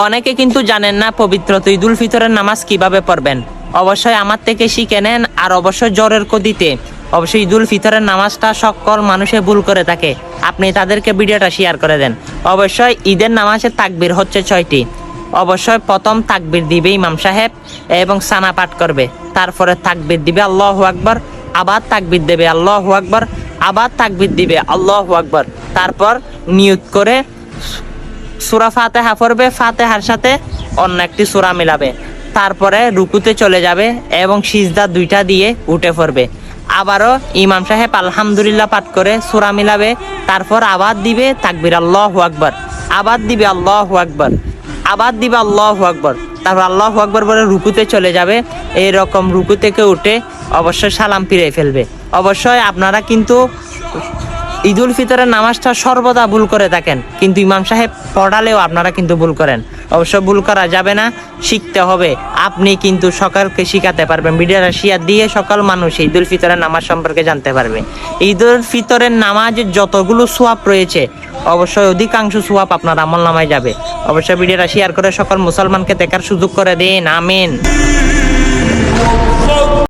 অনেকে কিন্তু জানেন না পবিত্র ঈদুল ফিতরের নামাজ কিভাবে পড়বেন। অবশ্যই আমার থেকে শিখে নেন। আর অবশ্যই জ্বরের কদিতে অবশ্যই ঈদুল ফিতরের নামাজটা সকল মানুষে ভুল করে থাকে, আপনি তাদেরকে ভিডিওটা শেয়ার করে দেন। অবশ্যই ঈদের নামাজের তাকবীর হচ্ছে 6টি। অবশ্যই প্রথম তাকবীর দিবে ইমাম সাহেব এবং সানা পাঠ করবে, তারপরে তাকবীর দিবে আল্লাহু আকবার, আবার তাকবীর দেবে আল্লাহু আকবার, আবার তাকবীর দিবে আল্লাহু আকবার। তারপর নিয়ত করে সূরা ফাতিহা পড়বে, ফাতিহার সাথে অন্য একটি সূরা মিলাবে, তারপরে রুকুতে চলে যাবে এবং সিজদা 2টা দিয়ে উঠে পড়বে। আবারও ইমাম সাহেব আলহামদুলিল্লাহ পাঠ করে সূরা মিলাবে, তারপর আবার দিবে তাকবীর আল্লাহু আকবার, আবার দিবে আল্লাহু আকবার, আবার দিবে আল্লাহু আকবার, তারপর আল্লাহু আকবার বলে রুকুতে চলে যাবে। এইরকম রুকু থেকে উঠে অবশ্যই সালাম ফিরে ফেলবে। অবশ্যই আপনারা কিন্তু ঈদুল ফিতরের নামাজটা সর্বদা ভুল করে থাকেন, কিন্তু ইমাম সাহেব পড়ালেও আপনারা কিন্তু ভুল করেন। অবশ্য ভুল করা যাবে না, শিখতে হবে। আপনি কিন্তু সকলকে শিখাতে পারবেন, ভিডিওটা শেয়ার দিয়ে সকল মানুষ ঈদুল ফিতরের নামাজ সম্পর্কে জানতে পারবে। ঈদুল ফিতরের নামাজের যতগুলো সোয়াব রয়েছে অবশ্যই অধিকাংশ সোয়াব আপনার আমল নামায় যাবে। অবশ্যই ভিডিওটা শেয়ার করে সকল মুসলমানকে দেখার সুযোগ করে দিন। আমিন।